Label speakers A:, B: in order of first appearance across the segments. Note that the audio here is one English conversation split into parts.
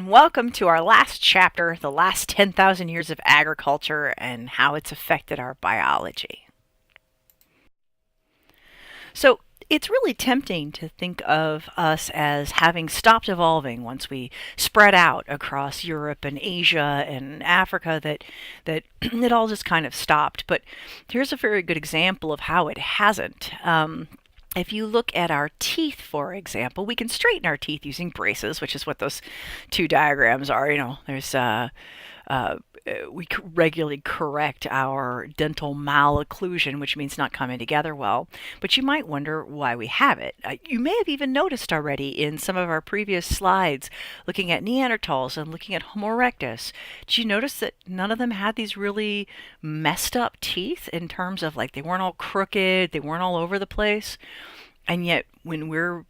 A: and welcome to our last chapter, the last 10,000 years of agriculture and how it's affected our biology. So, it's really tempting to think of us as having stopped evolving once we spread out across Europe and Asia and Africa, that it all just kind of stopped. But here's a very good example of how it hasn't. If you look at our teeth, for example, we can straighten our teeth using braces, which is what those two diagrams are. There's uh, we regularly correct our dental malocclusion, which means not coming together well. But you might wonder why we have it. You may have even noticed already in some of our previous slides, looking at Neanderthals and looking at Homo erectus. Did you notice that none of them had these really messed up teeth in terms of like they weren't all crooked, they weren't all over the place? And yet, when we're,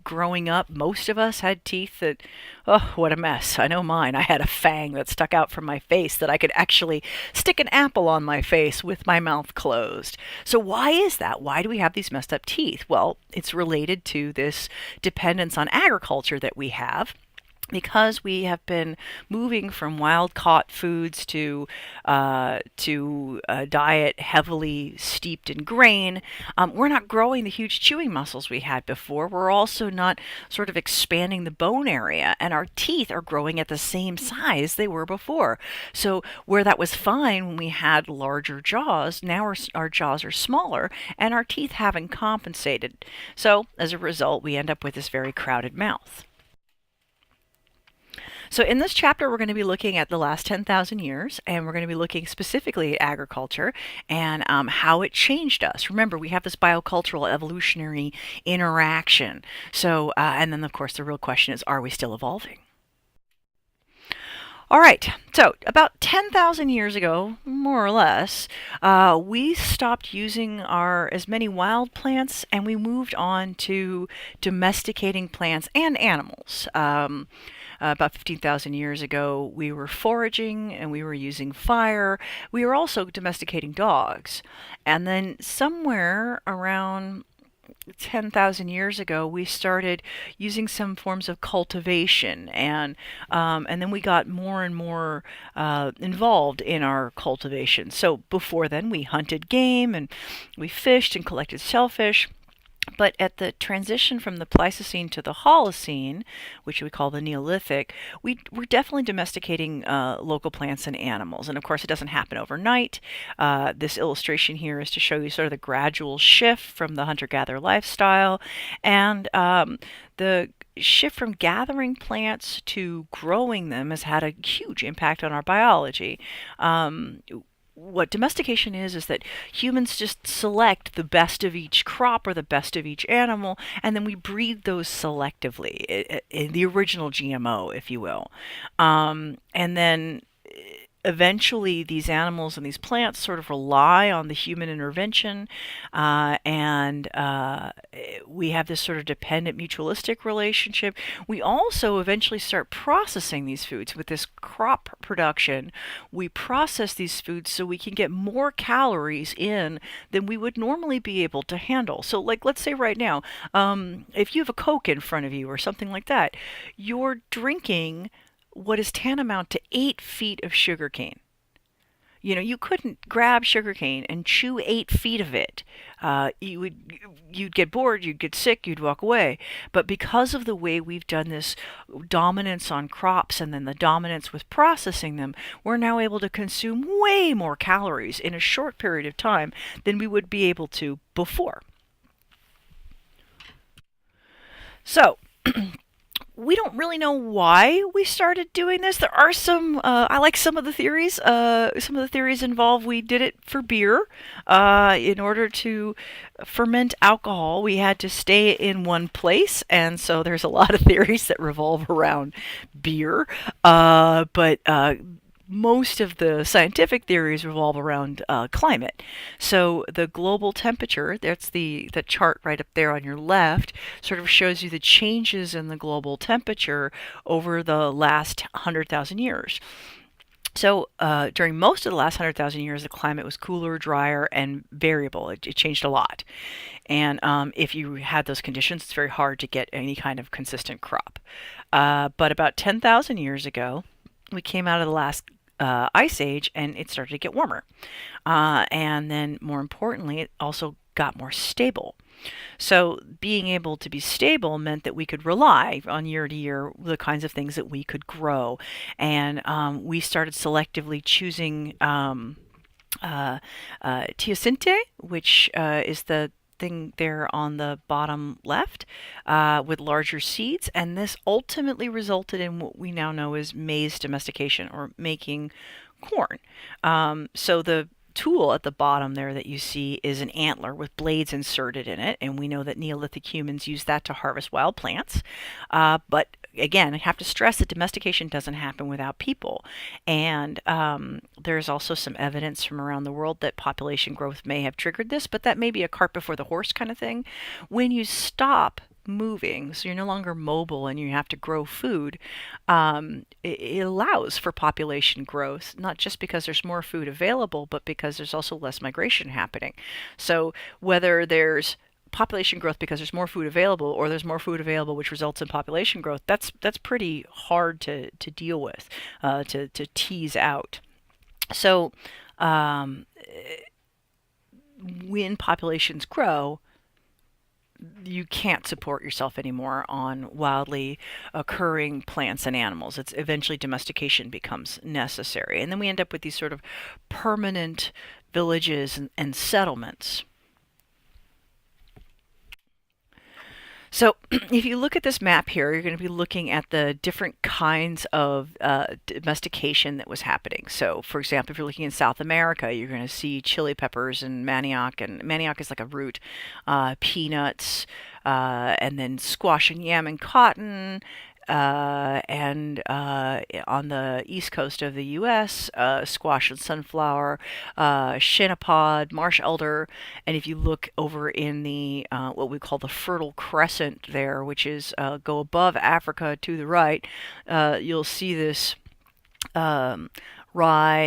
A: growing up, most of us had teeth that, oh, what a mess. I know mine. I had a fang that stuck out from my face that I could actually stick an apple on my face with my mouth closed. So why is that? Why do we have these messed up teeth? Well, it's related to this dependence on agriculture that we have, because we have been moving from wild caught foods to a diet heavily steeped in grain. We're not growing the huge chewing muscles we had before. We're also not sort of expanding the bone area, and our teeth are growing at the same size they were before. So where that was fine when we had larger jaws, now our jaws are smaller and our teeth haven't compensated. So as a result, we end up with this very crowded mouth. So in this chapter, we're going to be looking at the last 10,000 years, and we're going to be looking specifically at agriculture and how it changed us. Remember, we have this biocultural evolutionary interaction. So, and then of course, the real question is, are we still evolving? All right, so about 10,000 years ago, more or less, we stopped using as many wild plants, and we moved on to domesticating plants and animals. About 15,000 years ago, we were foraging and we were using fire. We were also domesticating dogs. And then somewhere around 10,000 years ago, we started using some forms of cultivation, and then we got more and more involved in our cultivation. So before then, we hunted game and we fished and collected shellfish. But at the transition from the Pleistocene to the Holocene, which we call the Neolithic, we're definitely domesticating local plants and animals. And of course, it doesn't happen overnight. This illustration here is to show you sort of the gradual shift from the hunter-gatherer lifestyle, and the shift from gathering plants to growing them has had a huge impact on our biology. What domestication is that humans just select the best of each crop or the best of each animal, and then we breed those selectively, in the original GMO, if you will. And then eventually these animals and these plants sort of rely on the human intervention, and we have this sort of dependent mutualistic relationship. We also eventually start processing these foods with this crop production. We process these foods so we can get more calories in than we would normally be able to handle. So like, let's say right now, if you have a Coke in front of you or something like that, you're drinking what is tantamount to 8 feet of sugar cane. You couldn't grab sugar cane and chew 8 feet of it. You'd get bored, you'd get sick, you'd walk away. But because of the way we've done this dominance on crops and then the dominance with processing them, we're now able to consume way more calories in a short period of time than we would be able to before. So, we don't really know why we started doing this. There are some, I like some of the theories. Some of the theories involve we did it for beer. In order to ferment alcohol, we had to stay in one place. And so there's a lot of theories that revolve around beer. But most of the scientific theories revolve around climate. So the global temperature, that's the chart right up there on your left, sort of shows you the changes in the global temperature over the last 100,000 years. So during most of the last 100,000 years, the climate was cooler, drier, and variable. It changed a lot. And if you had those conditions, it's very hard to get any kind of consistent crop. But about 10,000 years ago, we came out of the last ice age and it started to get warmer. And then, more importantly, it also got more stable. So being able to be stable meant that we could rely on year to year the kinds of things that we could grow. And we started selectively choosing teosinte, which is the thing there on the bottom left with larger seeds. And this ultimately resulted in what we now know as maize domestication, or making corn. So the tool at the bottom there that you see is an antler with blades inserted in it, and we know that Neolithic humans used that to harvest wild plants. But again, I have to stress that domestication doesn't happen without people. And there's also some evidence from around the world that population growth may have triggered this, but that may be a cart before the horse kind of thing. When you stop moving, so you're no longer mobile and you have to grow food, it allows for population growth, not just because there's more food available, but because there's also less migration happening. So whether there's population growth because there's more food available, or there's more food available which results in population growth, that's pretty hard to deal with, to tease out. So when populations grow, you can't support yourself anymore on wildly occurring plants and animals. It's eventually domestication becomes necessary. And then we end up with these sort of permanent villages and settlements. So if you look at this map here, you're going to be looking at the different kinds of domestication that was happening. So for example, if you're looking in South America, you're going to see chili peppers and manioc is like a root, peanuts, and then squash and yam and cotton. And on the east coast of the U.S., squash and sunflower, shinapod, marsh elder, and if you look over in the what we call the Fertile Crescent there, which is go above Africa to the right, you'll see this um, rye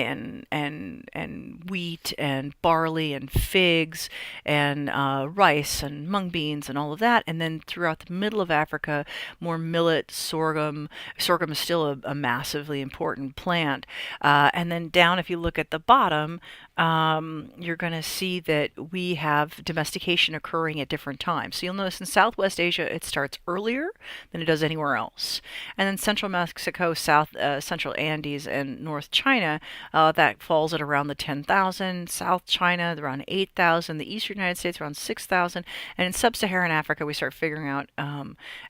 A: and wheat and barley and figs and rice and mung beans and all of that. And then throughout the middle of Africa, more millet, sorghum. Sorghum is still a massively important plant. And then down, if you look at the bottom, you're going to see that we have domestication occurring at different times. So you'll notice in Southwest Asia, it starts earlier than it does anywhere else. And then Central Mexico, Central Andes, and North China, that falls at around the 10,000. South China, around 8,000. The Eastern United States, around 6,000. And in Sub-Saharan Africa, we start figuring out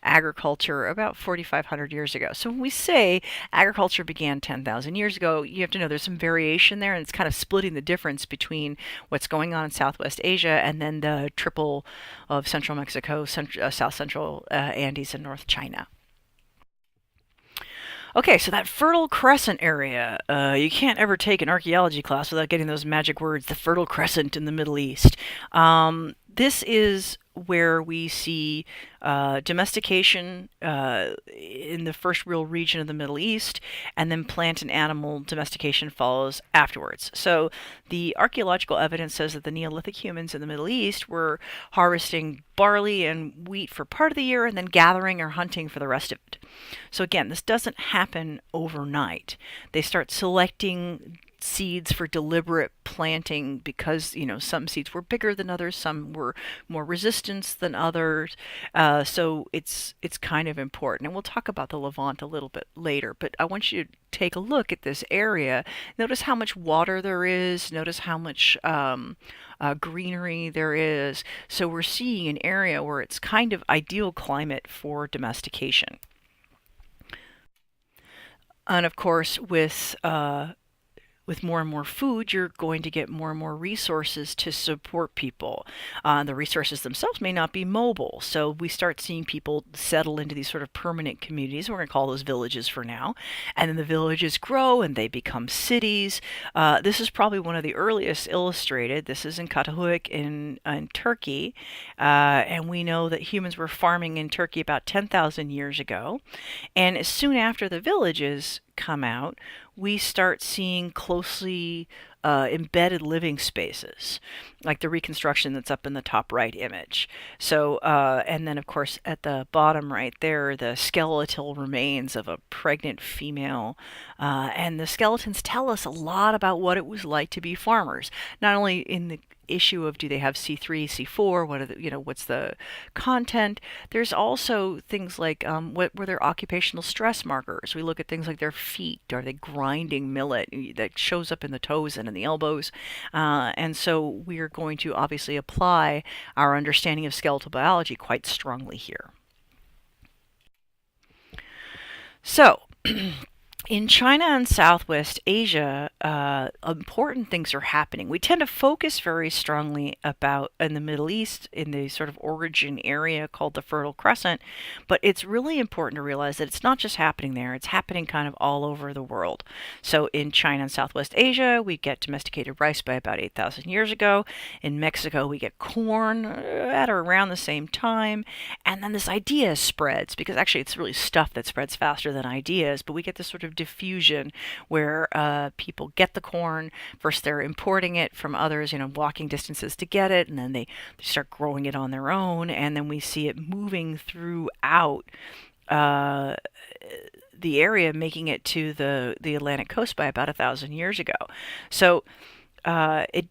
A: agriculture about 4,500 years ago. So when we say agriculture began 10,000 years ago, you have to know there's some variation there, and it's kind of splitting the difference between what's going on in Southwest Asia and then the triple of Central Mexico, South Central Andes, and North China. Okay, so that Fertile Crescent area, you can't ever take an archaeology class without getting those magic words, the Fertile Crescent in the Middle East. This is where we see domestication in the first real region of the Middle East, and then plant and animal domestication follows afterwards. So the archaeological evidence says that the Neolithic humans in the Middle East were harvesting barley and wheat for part of the year and then gathering or hunting for the rest of it. So again, this doesn't happen overnight. They start selecting seeds for deliberate planting because some seeds were bigger than others, some were more resistant than others. So it's kind of important, and we'll talk about the Levant a little bit later. But I want you to take a look at this area. Notice how much water there is. Notice how much greenery there is. So we're seeing an area where it's kind of ideal climate for domestication. And of course, with more and more food, you're going to get more and more resources to support people. The resources themselves may not be mobile, so we start seeing people settle into these sort of permanent communities. We're going to call those villages for now. And then the villages grow and they become cities. This is probably one of the earliest illustrated. This is in Katahoyuk in Turkey. And we know that humans were farming in Turkey about 10,000 years ago. And as soon after the villages come out, we start seeing closely embedded living spaces, like the reconstruction that's up in the top right image. So, and then of course at the bottom right there, the skeletal remains of a pregnant female. And the skeletons tell us a lot about what it was like to be farmers, not only in the issue of do they have C3, C4, what are the, what's the content. There's also things like what were their occupational stress markers. We look at things like their feet. Are they grinding millet that shows up in the toes and in the elbows? And so we are going to obviously apply our understanding of skeletal biology quite strongly here. So in China and Southwest Asia, important things are happening. We tend to focus very strongly about in the Middle East, in the sort of origin area called the Fertile Crescent, but it's really important to realize that it's not just happening there, it's happening kind of all over the world. So in China and Southwest Asia, we get domesticated rice by about 8,000 years ago. In Mexico, we get corn at or around the same time. And then this idea spreads, because actually it's really stuff that spreads faster than ideas, but we get this sort of diffusion where people get the corn. First, they're importing it from others, walking distances to get it, and then they start growing it on their own, and then we see it moving throughout the area, making it to the Atlantic coast by about 1,000 years ago. So it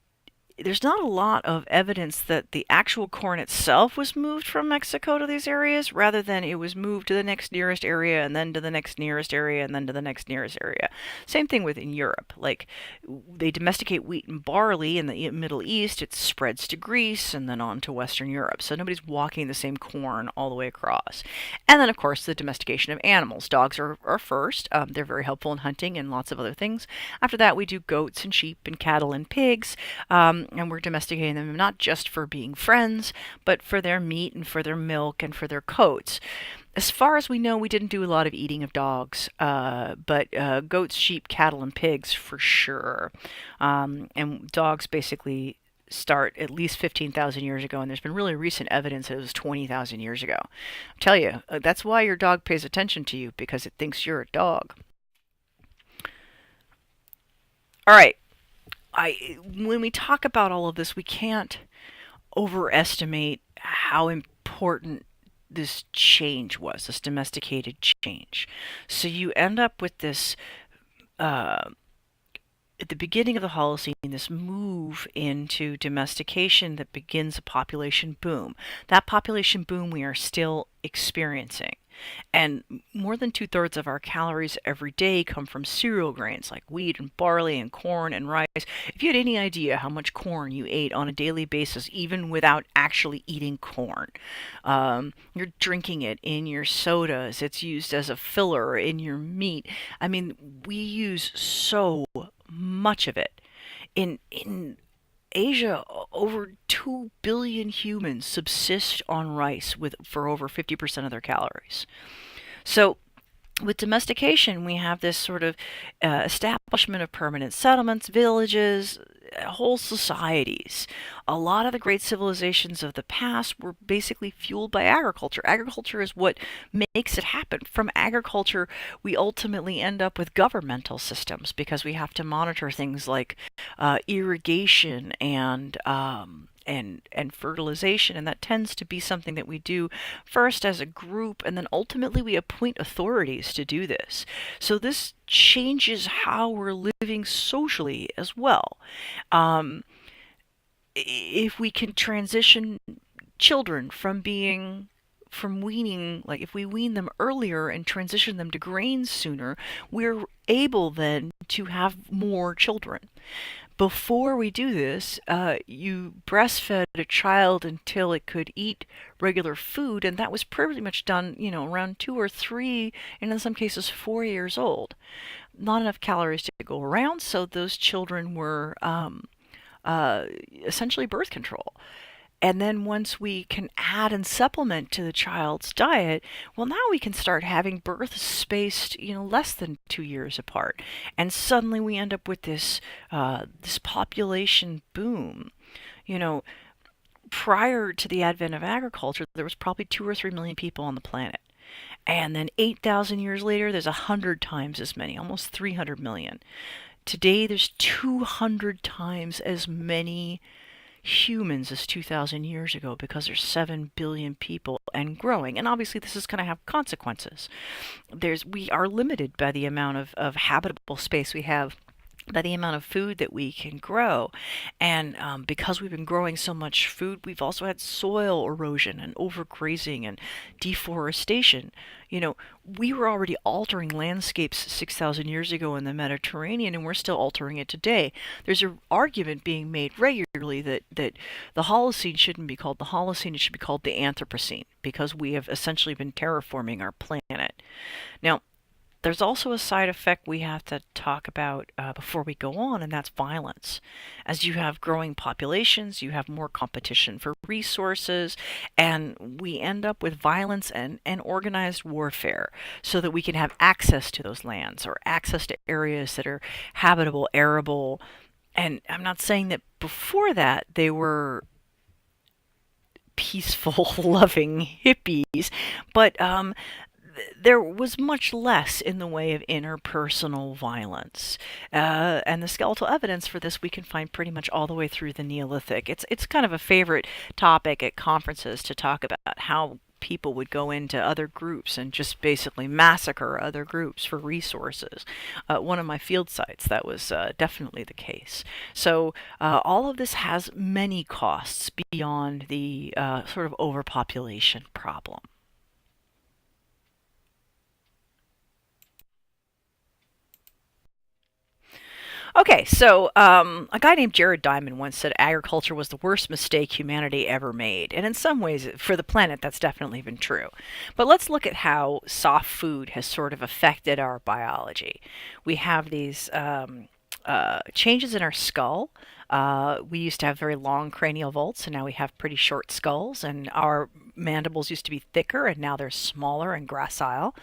A: there's not a lot of evidence that the actual corn itself was moved from Mexico to these areas, rather than it was moved to the next nearest area and then to the next nearest area and then to the next nearest area. Same thing within Europe. Like they domesticate wheat and barley in the Middle East, it spreads to Greece and then on to Western Europe. So nobody's walking the same corn all the way across. And then, of course, the domestication of animals. Dogs are first. They're very helpful in hunting and lots of other things. After that, we do goats and sheep and cattle and pigs. And we're domesticating them not just for being friends, but for their meat and for their milk and for their coats. As far as we know, we didn't do a lot of eating of dogs, but goats, sheep, cattle, and pigs for sure. And dogs basically start at least 15,000 years ago, and there's been really recent evidence that it was 20,000 years ago. I tell you, that's why your dog pays attention to you, because it thinks you're a dog. All right. When we talk about all of this, we can't overestimate how important this change was, this domesticated change. So you end up with this, at the beginning of the Holocene, this move into domestication that begins a population boom. That population boom we are still experiencing. And more than 2/3 of our calories every day come from cereal grains like wheat and barley and corn and rice. If you had any idea how much corn you ate on a daily basis, even without actually eating corn, you're drinking it in your sodas, it's used as a filler in your meat. I mean, we use so much of it. In Asia, over 2 billion humans subsist on rice for over 50% of their calories. So with domestication, we have this sort of establishment of permanent settlements, villages, whole societies. A lot of the great civilizations of the past were basically fueled by agriculture. Agriculture is what makes it happen. From agriculture, we ultimately end up with governmental systems because we have to monitor things like irrigation and fertilization, and that tends to be something that we do first as a group, and then ultimately we appoint authorities to do this. So this changes how we're living socially as well. If we can transition children from weaning, like if we wean them earlier and transition them to grains sooner, we're able then to have more children. Before we do this, you breastfed a child until it could eat regular food, and that was pretty much done, around 2 or 3, and in some cases 4 years old. Not enough calories to go around, so those children were essentially birth control. And then once we can add and supplement to the child's diet, well, now we can start having births spaced, less than 2 years apart. And suddenly we end up with this population boom. Prior to the advent of agriculture, there was probably 2 or 3 million people on the planet. And then 8,000 years later, there's 100 times as many, almost 300 million. Today, there's 200 times as many humans as 2,000 years ago because there's 7 billion people and growing. And obviously, this is going to have consequences. We are limited by the amount of habitable space we have, by the amount of food that we can grow. And because we've been growing so much food, we've also had soil erosion and overgrazing and deforestation. You know, we were already altering landscapes 6,000 years ago in the Mediterranean, and we're still altering it today. There's an argument being made regularly that the Holocene shouldn't be called the Holocene, it should be called the Anthropocene, because we have essentially been terraforming our planet. Now, there's also a side effect we have to talk about before we go on, and that's violence. As you have growing populations, you have more competition for resources, and we end up with violence and organized warfare so that we can have access to those lands or access to areas that are habitable, arable. And I'm not saying that before that they were peaceful, loving hippies, but there was much less in the way of interpersonal violence. And the skeletal evidence for this we can find pretty much all the way through the Neolithic. It's kind of a favorite topic at conferences to talk about how people would go into other groups and just basically massacre other groups for resources. One of my field sites, that was definitely the case. So all of this has many costs beyond the sort of overpopulation problem. Okay, so a guy named Jared Diamond once said agriculture was the worst mistake humanity ever made. And in some ways, for the planet, that's definitely been true. But let's look at how soft food has sort of affected our biology. We have these changes in our skull. We used to have very long cranial vaults, and now we have pretty short skulls. And our mandibles used to be thicker, and now they're smaller and gracile.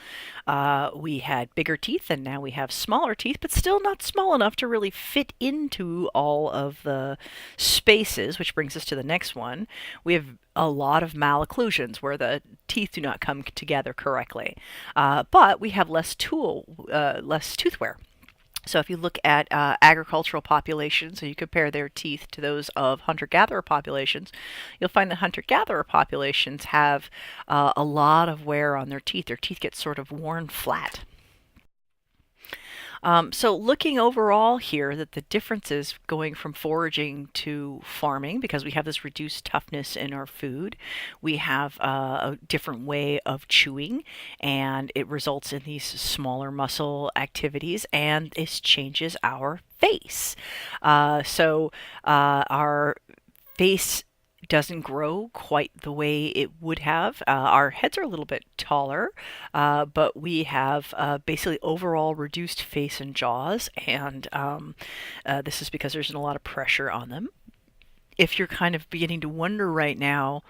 A: We had bigger teeth, and now we have smaller teeth, but still not small enough to really fit into all of the spaces, which brings us to the next one. We have a lot of malocclusions where the teeth do not come together correctly. But we have less tooth wear. So if you look at agricultural populations and you compare their teeth to those of hunter-gatherer populations, you'll find that hunter-gatherer populations have a lot of wear on their teeth. Their teeth get sort of worn flat. So looking overall here, that the differences going from foraging to farming, because we have this reduced toughness in our food, we have a different way of chewing, and it results in these smaller muscle activities, and this changes our face. Our face doesn't grow quite the way it would have. Our heads are a little bit taller, but we have basically overall reduced face and jaws, and this is because there's a lot of pressure on them. If you're kind of beginning to wonder right now,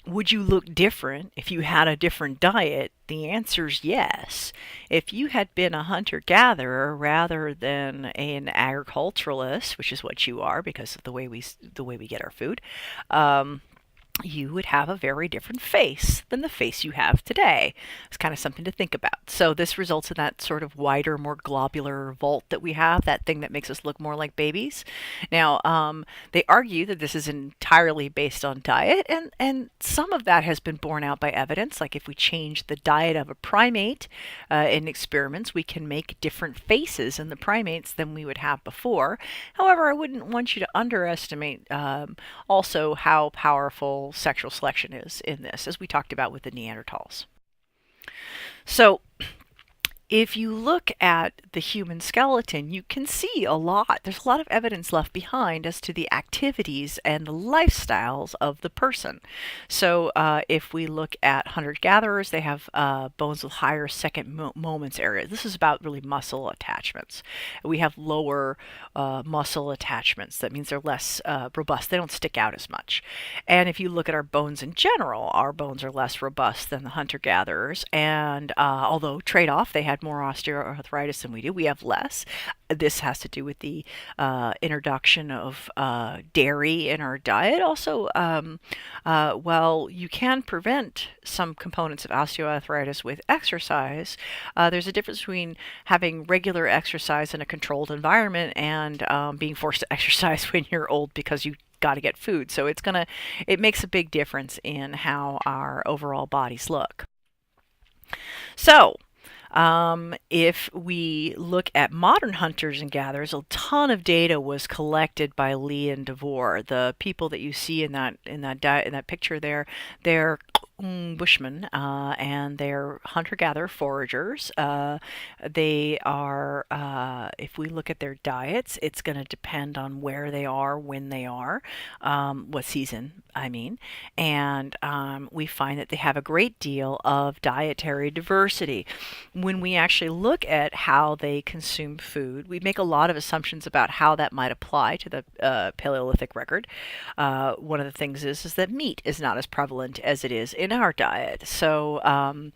A: would you look different if you had a different diet? The answer is yes. If you had been a hunter-gatherer rather than an agriculturalist, which is what you are because of the way we get our food, you would have a very different face than the face you have today. It's kind of something to think about. So this results in that sort of wider, more globular vault that we have, that thing that makes us look more like babies. Now, they argue that this is entirely based on diet, and some of that has been borne out by evidence. Like if we change the diet of a primate in experiments, we can make different faces in the primates than we would have before. However, I wouldn't want you to underestimate also how powerful sexual selection is in this, as we talked about with the Neanderthals. So if you look at the human skeleton, you can see a lot. There's a lot of evidence left behind as to the activities and the lifestyles of the person. So if we look at hunter-gatherers, they have bones with higher second moments area. This is about really muscle attachments. We have lower muscle attachments. That means they're less robust. They don't stick out as much. And if you look at our bones in general, our bones are less robust than the hunter-gatherers. And although trade-off, they had had more osteoarthritis than we do. We have less. This has to do with the introduction of dairy in our diet. Also, while you can prevent some components of osteoarthritis with exercise, there's a difference between having regular exercise in a controlled environment and being forced to exercise when you're old because you got to get food. So it makes a big difference in how our overall bodies look. So, if we look at modern hunters and gatherers, a ton of data was collected by Lee and DeVore. The people that you see in that picture there, they're Bushmen, and they're hunter-gatherer foragers. They are, if we look at their diets, it's going to depend on where they are, when they are, what season, I mean. And we find that they have a great deal of dietary diversity. When we actually look at how they consume food, we make a lot of assumptions about how that might apply to the Paleolithic record. One of the things is that meat is not as prevalent as it is in our diet. So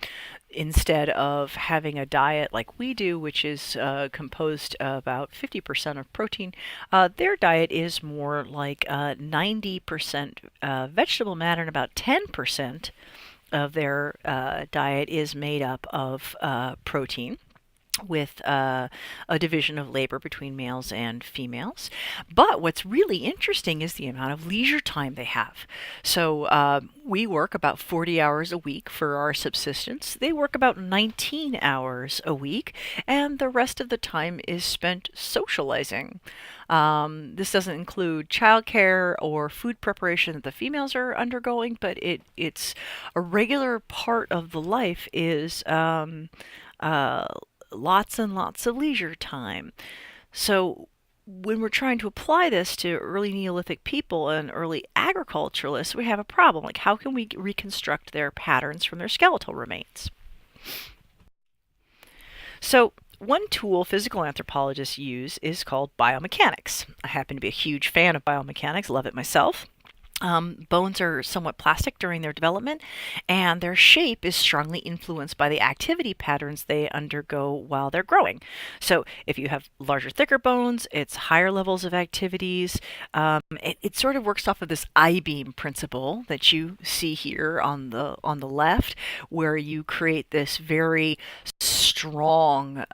A: instead of having a diet like we do, which is composed about 50% of protein, their diet is more like 90% vegetable matter, and about 10% of their diet is made up of protein, with a division of labor between males and females. But what's really interesting is the amount of leisure time they have. So we work about 40 hours a week for our subsistence. They work about 19 hours a week, and the rest of the time is spent socializing. This doesn't include childcare or food preparation that the females are undergoing, but it's a regular part of the life is lots and lots of leisure time. So when we're trying to apply this to early Neolithic people and early agriculturalists, we have a problem. Like, how can we reconstruct their patterns from their skeletal remains? So one tool physical anthropologists use is called biomechanics. I happen to be a huge fan of biomechanics, love it myself. Bones are somewhat plastic during their development, and their shape is strongly influenced by the activity patterns they undergo while they're growing. So if you have larger, thicker bones, it's higher levels of activities. It sort of works off of this I-beam principle that you see here on the left, where you create this very strong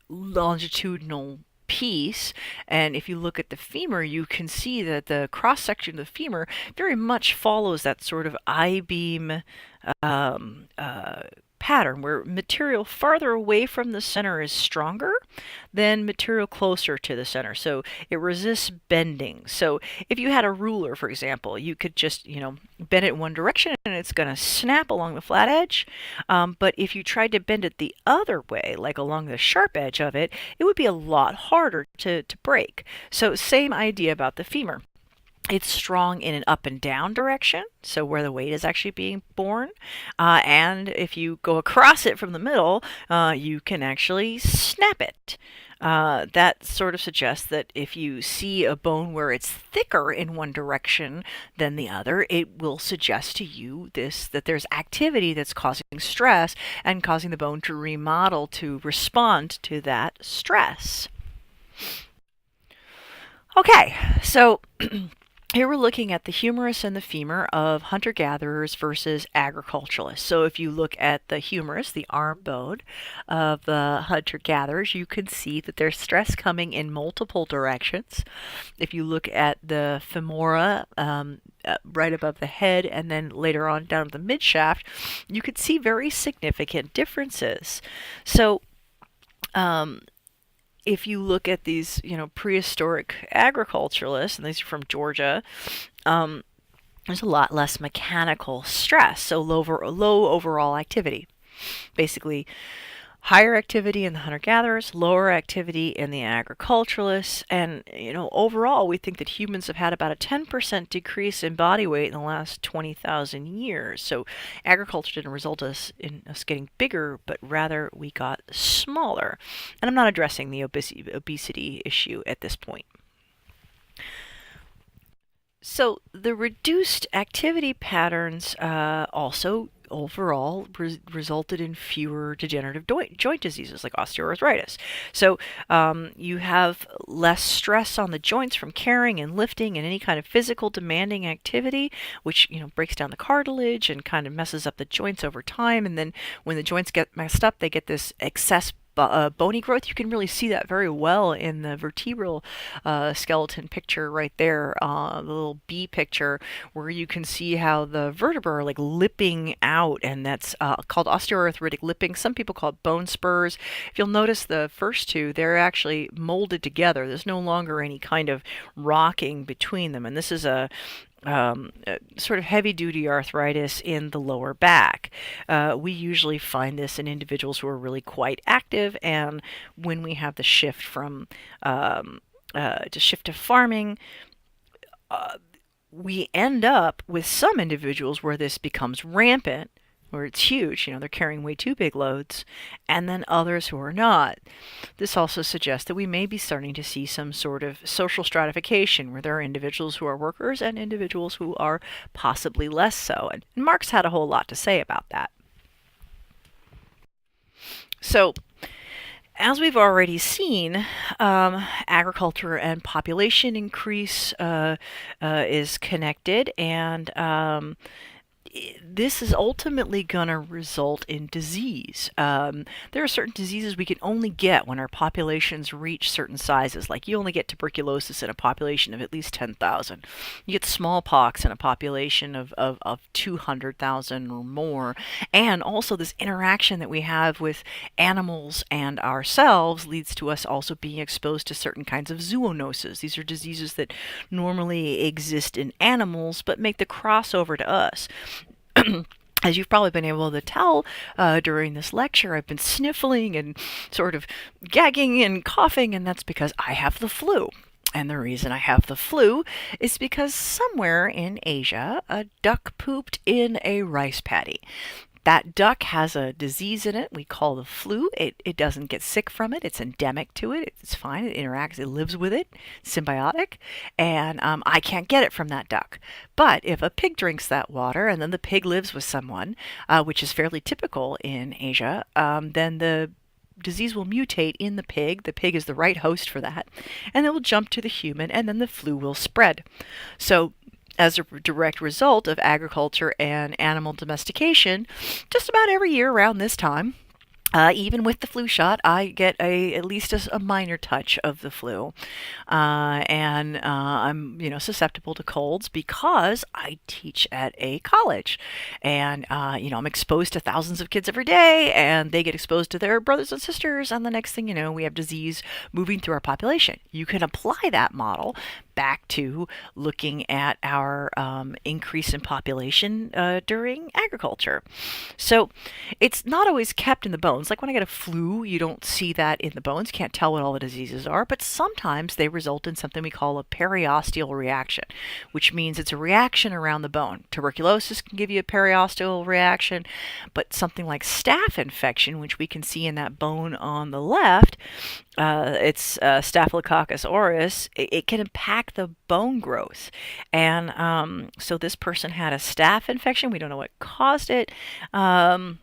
A: longitudinal piece. And if you look at the femur, you can see that the cross section of the femur very much follows that sort of I-beam pattern, where material farther away from the center is stronger than material closer to the center. So it resists bending. So if you had a ruler, for example, you could just, bend it in one direction and it's going to snap along the flat edge. But if you tried to bend it the other way, like along the sharp edge of it, it would be a lot harder to break. So same idea about the femur. It's strong in an up and down direction, so where the weight is actually being borne. And if you go across it from the middle, you can actually snap it. That sort of suggests that if you see a bone where it's thicker in one direction than the other, it will suggest to you that there's activity that's causing stress and causing the bone to remodel to respond to that stress. Okay, so here we're looking at the humerus and the femur of hunter-gatherers versus agriculturalists. So if you look at the humerus, the arm bone of the hunter-gatherers, you can see that there's stress coming in multiple directions. If you look at the femora, right above the head and then later on down the midshaft, you could see very significant differences. So if you look at these, prehistoric agriculturalists, and these are from Georgia, there's a lot less mechanical stress, so low overall activity. Basically, higher activity in the hunter-gatherers, lower activity in the agriculturalists, and overall we think that humans have had about a 10% decrease in body weight in the last 20,000 years. So agriculture didn't result in us getting bigger, but rather we got smaller. And I'm not addressing the obesity issue at this point. So the reduced activity patterns also overall resulted in fewer degenerative joint diseases like osteoarthritis. So you have less stress on the joints from carrying and lifting and any kind of physical demanding activity, which breaks down the cartilage and kind of messes up the joints over time. And then when the joints get messed up, they get this excess bony growth. You can really see that very well in the vertebral skeleton picture right there, the little B picture, where you can see how the vertebrae are like lipping out, and that's called osteoarthritic lipping. Some people call it bone spurs. If you'll notice the first two, they're actually molded together. There's no longer any kind of rocking between them, and this is a sort of heavy-duty arthritis in the lower back. We usually find this in individuals who are really quite active, and when we have the shift from to farming, we end up with some individuals where this becomes rampant, where it's huge, they're carrying way too big loads, and then others who are not. This also suggests that we may be starting to see some sort of social stratification, where there are individuals who are workers and individuals who are possibly less so. And Marx had a whole lot to say about that. So, as we've already seen, agriculture and population increase is connected, and this is ultimately going to result in disease. There are certain diseases we can only get when our populations reach certain sizes. Like you only get tuberculosis in a population of at least 10,000. You get smallpox in a population of 200,000 or more. And also this interaction that we have with animals and ourselves leads to us also being exposed to certain kinds of zoonoses. These are diseases that normally exist in animals but make the crossover to us. As you've probably been able to tell during this lecture, I've been sniffling and sort of gagging and coughing, and that's because I have the flu. And the reason I have the flu is because somewhere in Asia, a duck pooped in a rice paddy. That duck has a disease in it we call the flu. It doesn't get sick from it. It's endemic to it. It's fine. It interacts. It lives with it. Symbiotic. And I can't get it from that duck. But if a pig drinks that water and then the pig lives with someone, which is fairly typical in Asia, then the disease will mutate in the pig. The pig is the right host for that. And it will jump to the human, and then the flu will spread. So as a direct result of agriculture and animal domestication, just about every year around this time, even with the flu shot, I get at least a minor touch of the flu, and I'm susceptible to colds because I teach at a college, and I'm exposed to thousands of kids every day, and they get exposed to their brothers and sisters, and the next thing you know, we have disease moving through our population. You can apply that model back to looking at our increase in population during agriculture. So it's not always kept in the bones. Like when I get a flu, you don't see that in the bones. Can't tell what all the diseases are, but sometimes they result in something we call a periosteal reaction, which means it's a reaction around the bone. Tuberculosis can give you a periosteal reaction, but something like staph infection, which we can see in that bone on the left, it's Staphylococcus aureus, it can impact the bone growth. And so this person had a staph infection. We don't know what caused it. But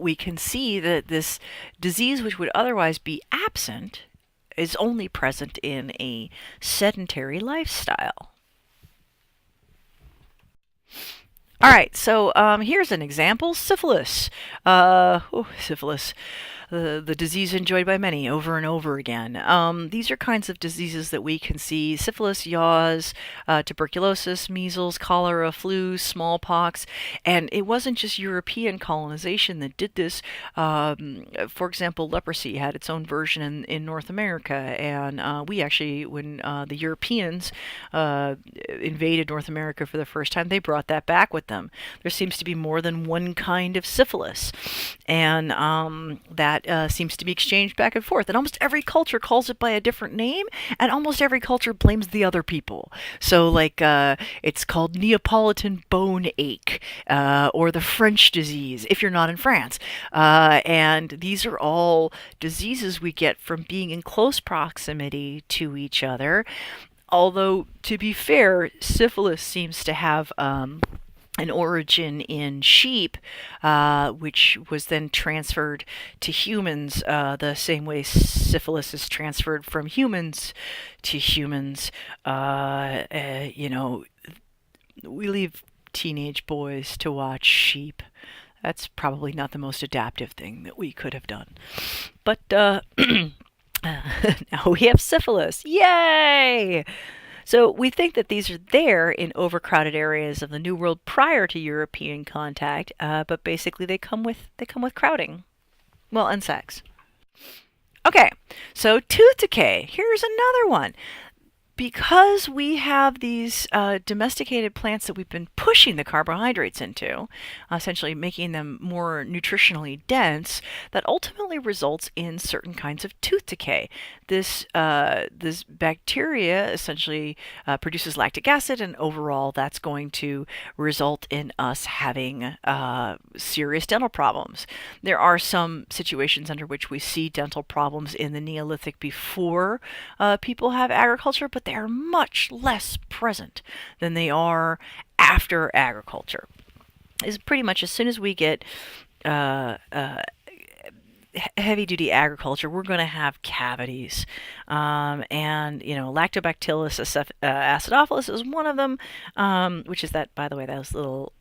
A: we can see that this disease, which would otherwise be absent, is only present in a sedentary lifestyle. All right, so here's an example: syphilis. Syphilis. The disease enjoyed by many over and over again. These are kinds of diseases that we can see: syphilis, yaws, tuberculosis, measles, cholera, flu, smallpox. And it wasn't just European colonization that did this. For example, leprosy had its own version in North America. And we actually, when the Europeans invaded North America for the first time, they brought that back with them. There seems to be more than one kind of syphilis. And that seems to be exchanged back and forth. And almost every culture calls it by a different name, and almost every culture blames the other people. So, like, it's called Neapolitan bone ache, or the French disease, if you're not in France. And these are all diseases we get from being in close proximity to each other. Although, to be fair, syphilis seems to have an origin in sheep, which was then transferred to humans the same way syphilis is transferred from humans to humans. You know, we leave teenage boys to watch sheep. That's probably not the most adaptive thing that we could have done. But now we have syphilis. Yay! So we think that these are there in overcrowded areas of the New World prior to European contact, but basically they come with crowding, well, and sex. Okay, so tooth decay. Here's another one. Because we have these domesticated plants that we've been pushing the carbohydrates into, essentially making them more nutritionally dense, that ultimately results in certain kinds of tooth decay. This bacteria essentially produces lactic acid, and overall, that's going to result in us having serious dental problems. There are some situations under which we see dental problems in the Neolithic before people have agriculture, but they are much less present than they are after agriculture. Is pretty much as soon as we get heavy duty agriculture, we're going to have cavities. And, Lactobacillus acidophilus is one of them, which is that, by the way, those little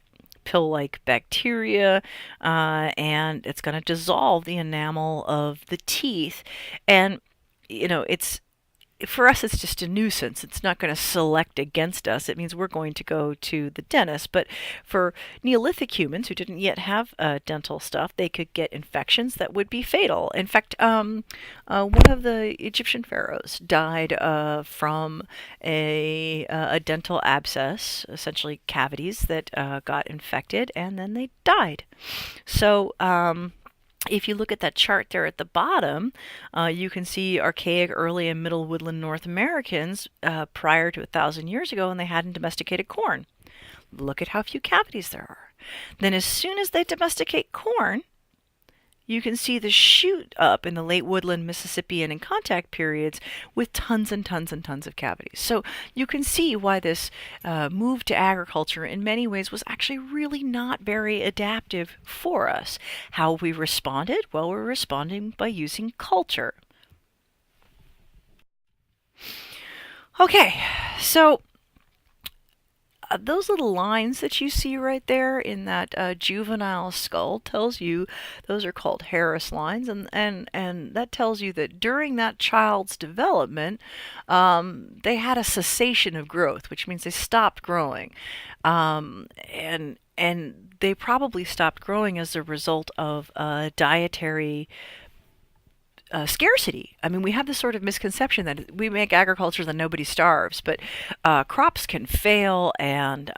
A: pill like bacteria, and it's going to dissolve the enamel of the teeth. And, it's for us, it's just a nuisance. It's not going to select against us. It means we're going to go to the dentist. But for Neolithic humans who didn't yet have dental stuff, they could get infections that would be fatal. In fact, one of the Egyptian pharaohs died from a dental abscess, essentially cavities that got infected, and then they died. So, if you look at that chart there at the bottom, you can see archaic, early, and middle woodland North Americans prior to 1,000 years ago, and they hadn't domesticated corn. Look at how few cavities there are. Then as soon as they domesticate corn, you can see the shoot up in the late woodland Mississippian and contact periods with tons and tons and tons of cavities. So you can see why this move to agriculture in many ways was actually really not very adaptive for us. How we responded? Well, we're responding by using culture. Okay, so those little lines that you see right there in that juvenile skull tells you those are called Harris lines, and that tells you that during that child's development, they had a cessation of growth, which means they stopped growing, and they probably stopped growing as a result of dietary scarcity. I mean, we have this sort of misconception that we make agriculture that nobody starves, but crops can fail, and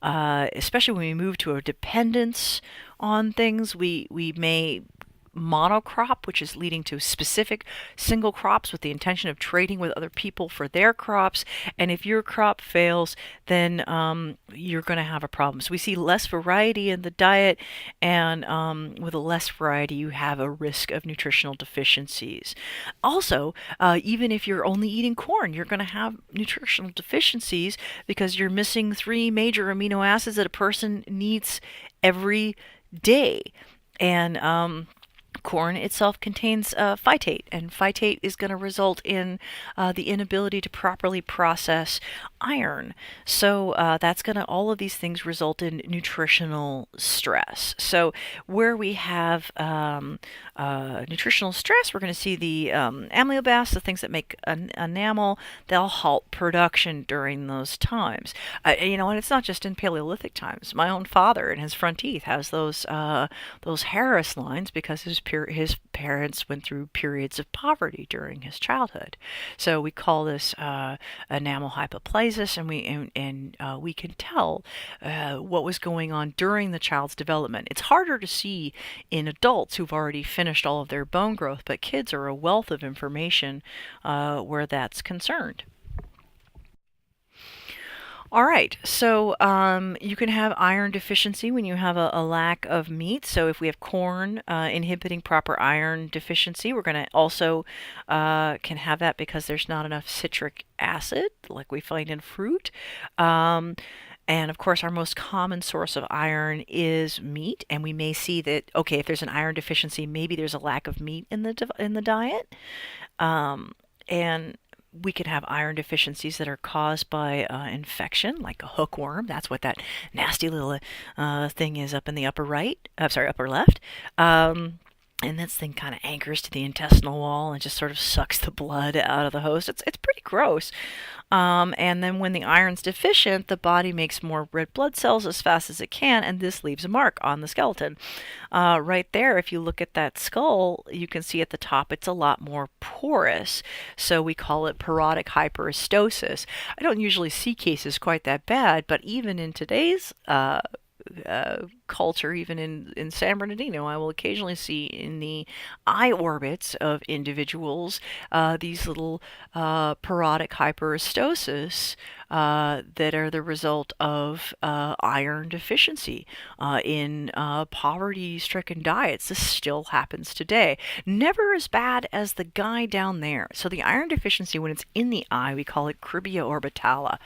A: especially when we move to a dependence on things, we may monocrop, which is leading to specific single crops with the intention of trading with other people for their crops. And if your crop fails, then you're going to have a problem. So we see less variety in the diet, and with a less variety, you have a risk of nutritional deficiencies. Also, even if you're only eating corn, you're going to have nutritional deficiencies because you're missing 3 major amino acids that a person needs every day. And corn itself contains phytate, and phytate is going to result in the inability to properly process iron. So that's going to, all of these things result in nutritional stress. So where we have nutritional stress, we're going to see the amyloblasts, the things that make enamel, they'll halt production during those times. And it's not just in Paleolithic times. My own father in his front teeth has those Harris lines because his parents went through periods of poverty during his childhood. So we call this enamel hypoplasia, and we can tell what was going on during the child's development. It's harder to see in adults who've already finished all of their bone growth, but kids are a wealth of information where that's concerned. All right, so you can have iron deficiency when you have a lack of meat. So if we have corn inhibiting proper iron deficiency, we're going to also can have that because there's not enough citric acid, like we find in fruit. And of course, our most common source of iron is meat, and we may see that okay, if there's an iron deficiency, maybe there's a lack of meat in the diet. Um, and we can have iron deficiencies that are caused by infection, like a hookworm. That's what that nasty little thing is up in the upper right. Sorry, upper left. And this thing kind of anchors to the intestinal wall and just sort of sucks the blood out of the host. It's pretty gross. And then when the iron's deficient, the body makes more red blood cells as fast as it can, and this leaves a mark on the skeleton. Right there, if you look at that skull, you can see at the top it's a lot more porous. So we call it porotic hyperestosis. I don't usually see cases quite that bad, but even in today's culture, even in San Bernardino, I will occasionally see in the eye orbits of individuals these little porotic hyperestosis that are the result of iron deficiency in poverty-stricken diets. This still happens today. Never as bad as the guy down there. So the iron deficiency, when it's in the eye, we call it cribia orbitala.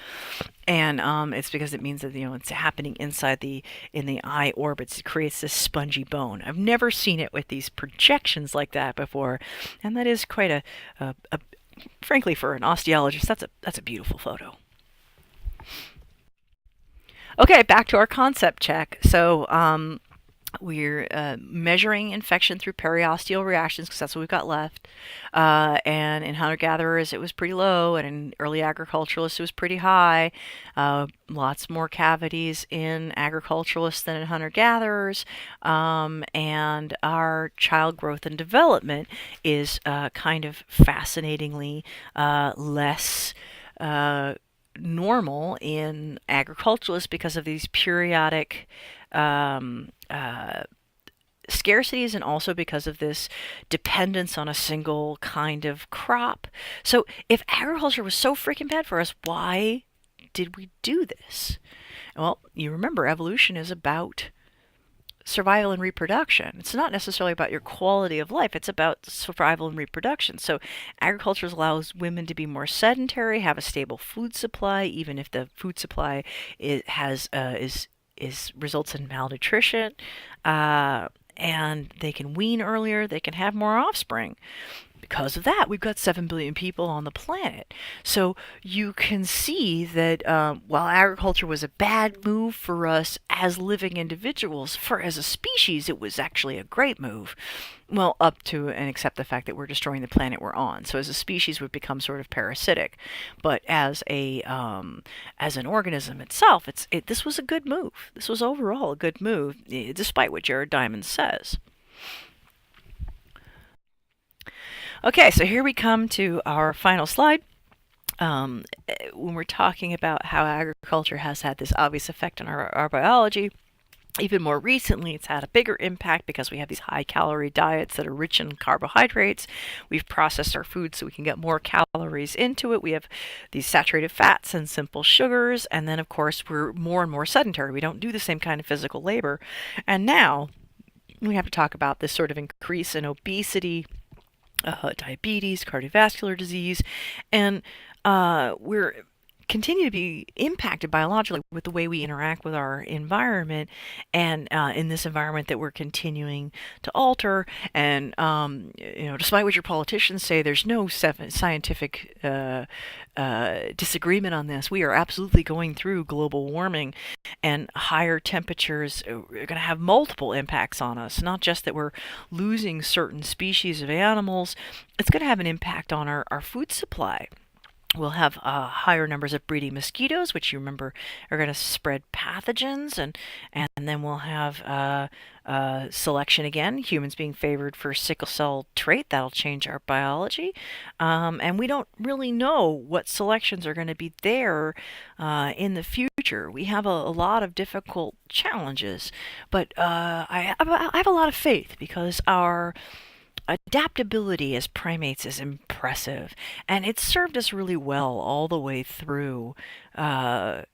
A: And it's because it means that it's happening inside in the eye orbits. It creates this spongy bone. I've never seen it with these projections like that before, and that is quite a frankly, for an osteologist, that's a beautiful photo. Okay, back to our concept check. So we're measuring infection through periosteal reactions because that's what we've got left. And in hunter-gatherers, it was pretty low, and in early agriculturalists, it was pretty high. Lots more cavities in agriculturalists than in hunter-gatherers. And our child growth and development is kind of fascinatingly less normal in agriculturalists because of these periodic scarcities, and also because of this dependence on a single kind of crop. So if agriculture was so freaking bad for us, why did we do this? Well, you remember evolution is about survival and reproduction. It's not necessarily about your quality of life. It's about survival and reproduction. So agriculture allows women to be more sedentary, have a stable food supply, even if the food supply is results in malnutrition, and they can wean earlier. They can have more offspring. Because of that, we've got 7 billion people on the planet. So you can see that while agriculture was a bad move for us as living individuals, as a species, it was actually a great move. Well, up to and except the fact that we're destroying the planet we're on. So as a species, we've become sort of parasitic. But as an organism itself, this was a good move. This was overall a good move, despite what Jared Diamond says. Okay, so here we come to our final slide. When we're talking about how agriculture has had this obvious effect on our biology, even more recently, it's had a bigger impact because we have these high-calorie diets that are rich in carbohydrates. We've processed our food so we can get more calories into it. We have these saturated fats and simple sugars, and then, of course, we're more and more sedentary. We don't do the same kind of physical labor. And now we have to talk about this sort of increase in obesity, diabetes, cardiovascular disease, and we're continue to be impacted biologically with the way we interact with our environment, and in this environment that we're continuing to alter. And despite what your politicians say, there's no scientific disagreement on this. We are absolutely going through global warming, and higher temperatures are going to have multiple impacts on us. Not just that we're losing certain species of animals, it's going to have an impact on our food supply. We'll have higher numbers of breeding mosquitoes, which you remember are going to spread pathogens, and then we'll have selection again, humans being favored for sickle cell trait. That'll change our biology, and we don't really know what selections are going to be there in the future. We have a lot of difficult challenges, but I have a lot of faith because our adaptability as primates is impressive, and it's served us really well all the way through the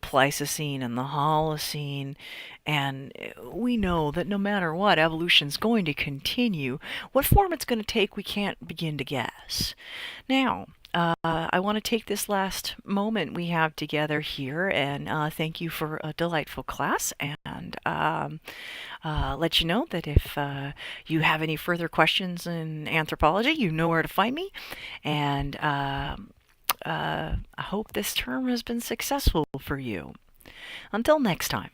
A: Pleistocene and the Holocene, and we know that no matter what, evolution's going to continue. What form it's going to take, we can't begin to guess. Now, I want to take this last moment we have together here and thank you for a delightful class and let you know that if you have any further questions in anthropology, you know where to find me. And I hope this term has been successful for you. Until next time.